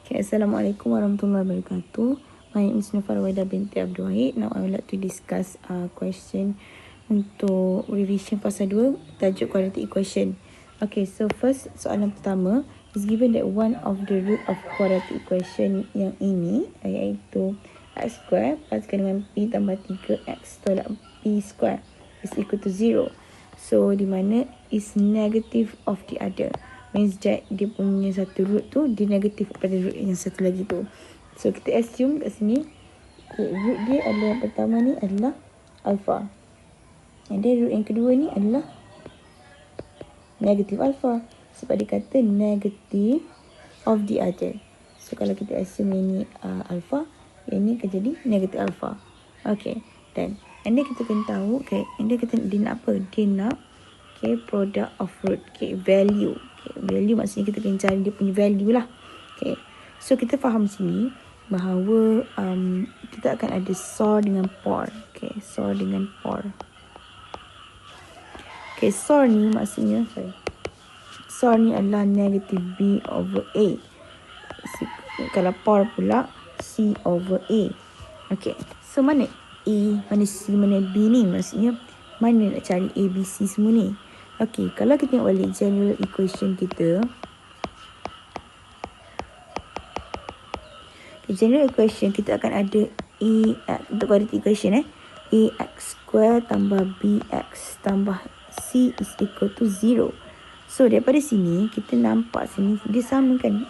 Okay, Assalamualaikum warahmatullahi wabarakatuh. My name is Nufar Wahida binti Abdul Wahid. Now I would like to discuss a question untuk revision fasa 2, tajuk quadratic equation. Okay, so first soalan pertama is given that one of the root of quadratic equation yang ini iaitu x square pasukan dengan p tambah 3x tolak p square is equal to 0. So di mana is negative of the other, means that dia punya satu root tu dia negatif pada root yang satu lagi tu. So kita assume kat sini root dia adalah yang pertama ni adalah alpha, and then root yang kedua ni adalah negatif alpha, sebab dia kata negative of the other. So kalau kita assume yang ni alpha, yang ni akan jadi negatif alpha. Okay, dan and then kita kena tahu, okay, and then dia nak apa? Dia nak product of root, value. Value maksudnya kita kena cari dia punya value lah. Okay, so kita faham sini bahawa kita akan ada SOR dengan POR. Okay, SOR dengan POR. Okay, SOR ni maksudnya, SOR ni adalah negative B over A. Kalau POR pula C over A. Okay, so mana A, mana C, mana B ni? Maksudnya mana nak cari A, B, C semua ni? Okay, kalau kita tengok balik general equation kita, general equation kita akan ada untuk quadratic equation ax square tambah bx tambah c is equal to 0. So daripada sini kita nampak sini dia sama kan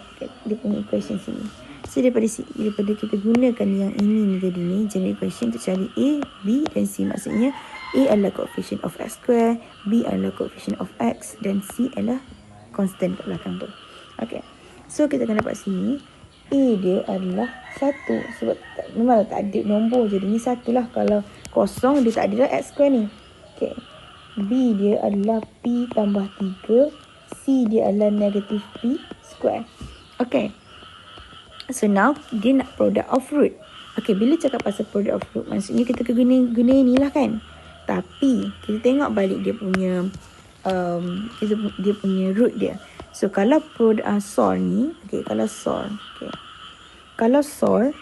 dia punya equation sini. So daripada kita gunakan yang ini tadi ni, general equation untuk cari a, b dan c. Maksudnya a adalah coefficient of x square, b adalah coefficient of x dan c adalah constant kat belakang tu. Okay, so kita akan dapat sini a dia adalah 1 sebab memang tak ada nombor, jadi ni 1 lah. Kalau kosong dia tak ada lah x square ni. Okay, b dia adalah p tambah 3, c dia adalah negative p square. Okay, so now dia nak product of root. Okay, bila cakap pasal product of root, maksudnya kita guna ni lah kan. Tapi kita tengok balik dia punya dia punya root dia. So kalau SOR ni, okay, kalau SOR, okay, kalau SOR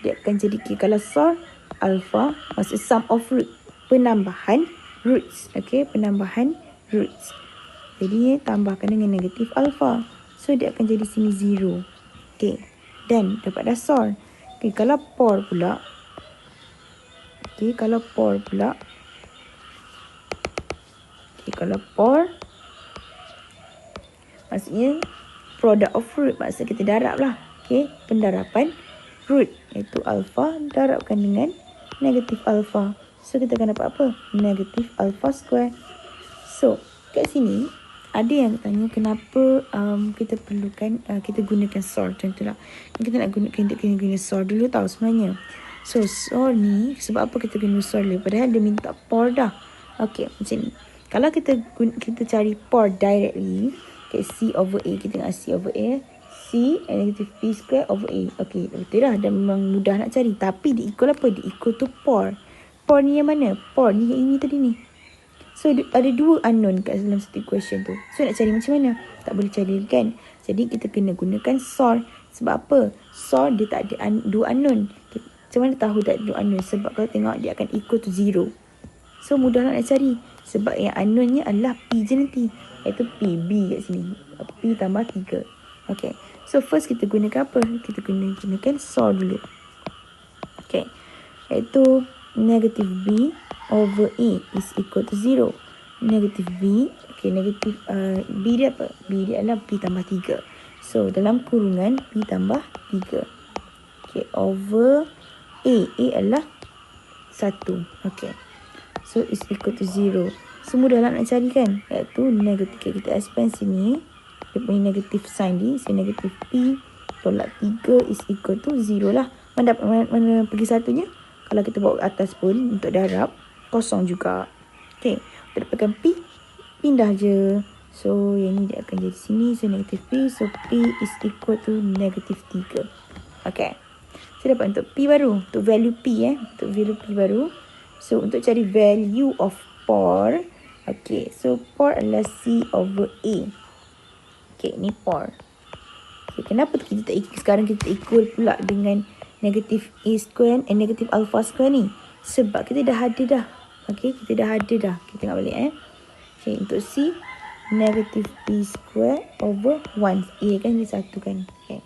dia akan jadi kalau SOR alpha, maksud sum of root, penambahan roots. Okay, penambahan roots. Jadi tambahkan dengan negatif alpha. So dia akan jadi sini 0. Okay, dan dapat dah SOR. Okay, kalau POR pula, kalau POR maksudnya product of root, maksudnya kita darab lah. Okay, pendarapan root iaitu alpha darabkan dengan negatif alpha. So kita akan dapat apa? Negatif alpha square. So kat sini ada yang tanya kenapa kita perlukan kita gunakan SOR. Contohlah kita nak guna SOR dulu tahu sebenarnya. So SOR ni sebab apa kita guna SOR dulu, padahal dia minta POR dah. Okay, macam ni. Kalau kita cari POR directly, okay, C over A, kita tengok C over A, C negative P square over A. Okay, betul dah, dan memang mudah nak cari. Tapi dia equal apa? Dia equal to POR. POR ni yang mana? POR ni yang ini tadi ni. So ada dua unknown kat dalam satu equation tu. So nak cari macam mana? Tak boleh cari kan? Jadi kita kena gunakan SOR. Sebab apa? SOR dia tak ada dua unknown. Macam mana tahu tak ada dua unknown? Sebab kalau tengok dia akan equal to 0. So mudah nak cari. Sebab yang unknownnya adalah P je nanti. Iaitu PB kat sini. P tambah 3. Okay. So first kita gunakan apa? Kita gunakan SOR dulu. Okay. Iaitu negative B over A is equal to 0. Negative B. Okay, negative B dia apa? B dia adalah P tambah 3. So dalam kurungan P tambah 3. Okay, over A. A adalah 1. Okay. So is equal to 0. So mudah lah nak cari kan? Iaitu negatif. Kita expand sini. Dia punya negative sign ni. So negative P tolak 3 is equal to 0 lah. Mana pergi satunya? Kalau kita bawa ke atas pun untuk darab, kosong juga. Okay. Untuk dapatkan P, pindah je. So yang ni dia akan jadi sini. So negative P. So P is equal to negative 3. Okay. So dapat untuk P baru. Untuk value P Untuk value P baru. So untuk cari value of POR. Okay. So POR adalah C over A. Okay, ni por. Okay, kenapa kita tak sekarang kita equal pula dengan negatif A square and negatif alpha square ni? Sebab kita dah ada dah. Okay, kita dah ada dah. Kita tengok balik Okay, untuk C, negatif B square over 1. A kan ni 1 kan. Okay.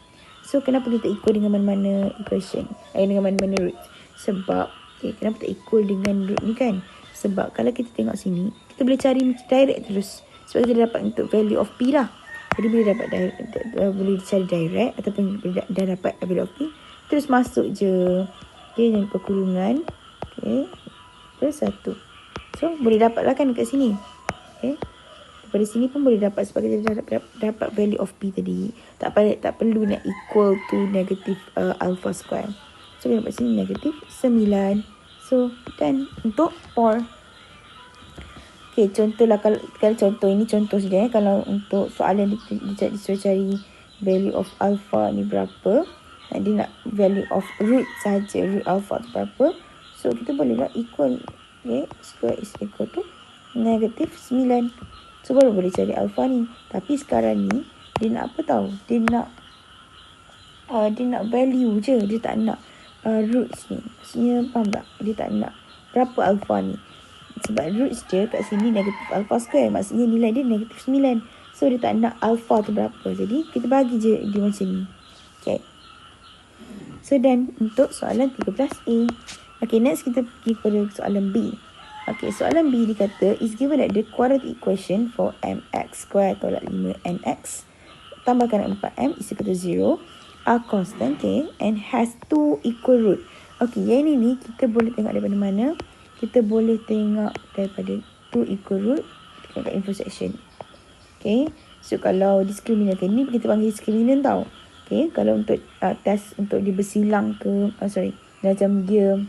So, kenapa kita equal dengan mana-mana equation? Dengan mana-mana root? Sebab, okay, kenapa tak equal dengan root ni kan? Sebab kalau kita tengok sini, kita boleh cari direct terus. Sebab kita dapat untuk value of P dah. Jadi boleh dapat boleh cari direct ataupun dah dapat value of P. Terus masuk je. Okay, yang perkurungan. Okay. Plus 1. So, boleh dapat lah kan dekat sini. Okay. Daripada sini pun boleh dapat sebab kita dah dapat value of P tadi. Tak perlu nak equal to negative alpha square. So, kita dapat sini negatif 9. So, dan untuk por. Okay, contohlah kalau contoh ini contoh saja. Kalau untuk soalan disuruh cari value of alpha ni berapa. Dia nak value of root saja. Root alpha tu berapa. So, kita bolehlah equal. Okay, square is equal to negatif 9. So, baru boleh cari alpha ni. Tapi sekarang ni, dia nak apa tahu? Dia nak value je. Dia tak nak roots ni. Maksudnya, faham tak? Dia tak nak berapa alpha ni. Sebab roots je kat sini negatif alpha square. Maksudnya nilai dia negatif 9. So, dia tak nak alpha tu berapa. Jadi, kita bagi je dia macam ni. Okay. So, dan untuk soalan 13A. Okay, next kita pergi pada soalan B. Okay, soalan B dikata is given that the quadratic equation for mx square tolak 5nx tambahkan 4m is equal to 0 are constant, okay, and has 2 equal root. Okay, yang ini kita boleh tengok daripada mana? Kita boleh tengok daripada 2 equal root dekat info section. Okay, so kalau discriminant ni kita panggil discriminant tau. Okay, kalau untuk test untuk dia bersilang ke, macam dia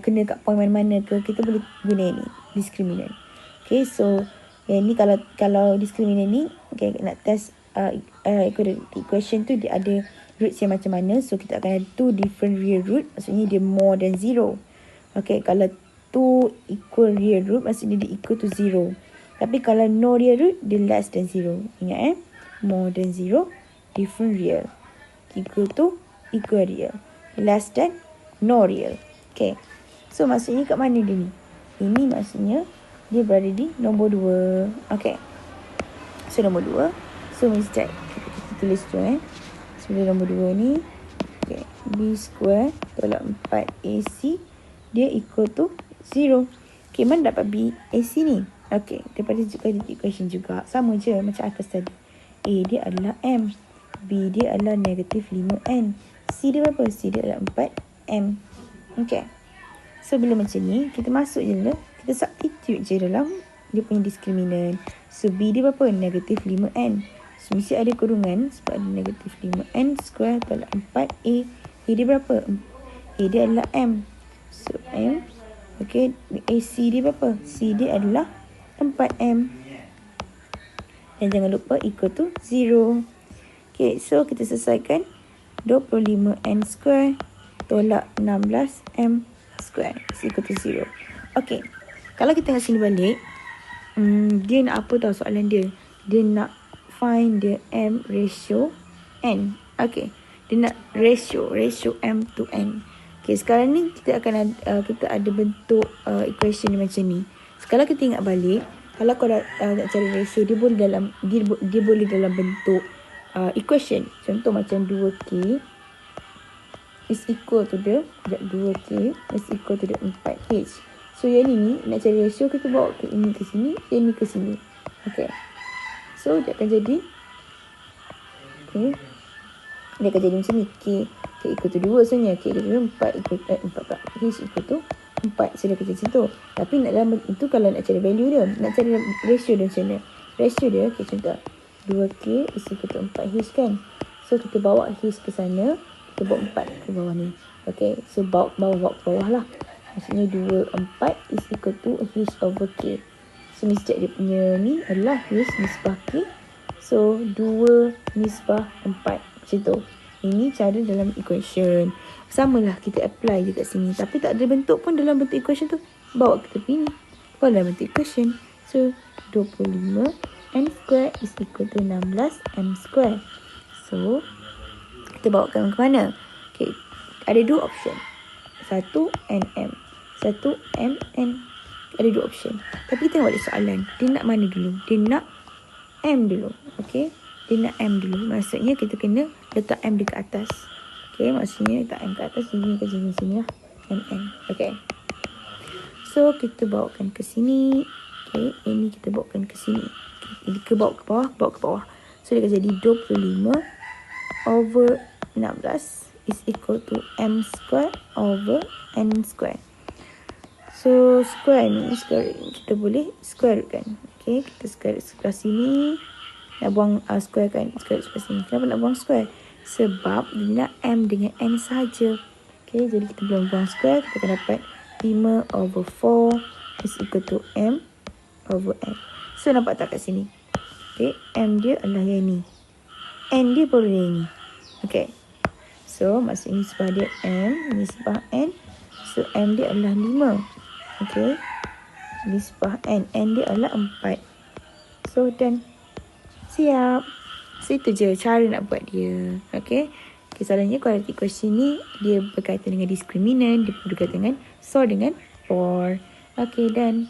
kena kat point mana-mana ke, kita boleh guna ni discriminant. Okay, so yang ni kalau discriminant ni, okay, nak test equation tu dia ada roots yang macam mana. So kita akan ada 2 different real root, maksudnya dia more than 0. Okay, kalau 2 equal real root maksudnya dia equal to 0. Tapi kalau no real root dia less than 0. Ingat more than 0, different real, equal to equal real, less than no real. Okay, so maksudnya kat mana dia ni? Ini maksudnya dia berada di nombor 2. Okay, so nombor 2. So mesti kita tulis tu So nombor 2 ni, okay, B square tolak 4AC dia equal to 0. Okay, mana dapat B AC ni? Okay, daripada equation juga sama je macam atas tadi. A dia adalah M, B dia adalah negatif 5N, C dia berapa? C dia adalah 4M. Okay, so bila macam ni kita masuk je lah, kita substitute je dalam dia punya discriminant. So B dia berapa? Negatif 5N. So mesti ada kurungan sebab ada negatif 5N square tolak 4A. A dia berapa? A dia adalah M. So M. Okay, AC dia berapa? C dia adalah 4M. Dan jangan lupa equal to 0. Okay, so kita selesaikan 25N square tolak 16M square is equal to 0. Okay, kalau kita tengok sini balik, dia nak apa tahu soalan dia? Dia nak find the M ratio N. Okay, dia nak ratio M to N. Okay, sekarang ni kita akan kita ada bentuk equation macam ni. Sekarang kita ingat balik, kalau kau nak cari ratio, dia boleh dalam bentuk equation. Contoh macam 2K is equal to the 2K is equal to the 4H. So yang ni nak cari ratio, kita bawa ke ini ke sini, yang ni ke sini. Okay, so dia akan jadi, okay, dia akan jadi macam ni. K equal to 2 sebenarnya. K equal to 4 equal to 4 H equal to 4. So dia akan jadi macam tu. Tapi nak dalam itu kalau nak cari value dia, nak cari ratio dia macam mana? Ratio dia, okay, contoh 2K is equal to 4H kan. So kita bawa H ke sana, kita bawa 4 ke bawah ni. Okay, so bawa ke bawah lah. Maksudnya 2, 4 is equal to H over K. So mesti dia punya ni adalah H nisbah K. So 2 nisbah 4. Macam tu. Ini cara dalam equation. Samalah kita apply je kat sini. Tapi tak ada bentuk pun dalam bentuk equation tu. Bawa ke tepi ni. Bawa dalam bentuk equation. So 25 and square is equal to 16M square. So, kita bawakan ke mana? Okay, ada dua option. 1NM. 1MN. Ada dua option. Tapi kita buat soalan. Dia nak mana dulu? Dia nak M dulu. Okay. Dia nak M dulu. Maksudnya kita kena letak M dekat atas. Okay. Maksudnya letak M ke atas. Sini lah. MN. Okay. So, kita bawakan ke sini. Okay. Ini kita bawakan ke sini. Okay. Ke bawah ke bawah. So, dia akan jadi 25 over 16 is equal to M square over N square. So, square ni kita boleh square kan. Okay, kita square sebelah sini. Nak buang square kan. Square sebelah sini. Kenapa nak buang square? Sebab dia nak M dengan N saja. Okay, jadi kita belum buang square. Kita akan dapat 5 over 4 is equal to M over N. So, nampak tak kat sini? Okay, M dia adalah yang ni. N dia baru yang ni. Okay. So, maksudnya ini sebelah dia M. Ini sebelah N. So, M dia adalah 5. Okay. Ini sebelah N. N dia adalah 4. So, done. Siap. So, itu je cara nak buat dia. Okay. Soalannya quadratic question ni, dia berkaitan dengan discriminant. Dia berkaitan dengan SOR dengan FOR. Okay, done.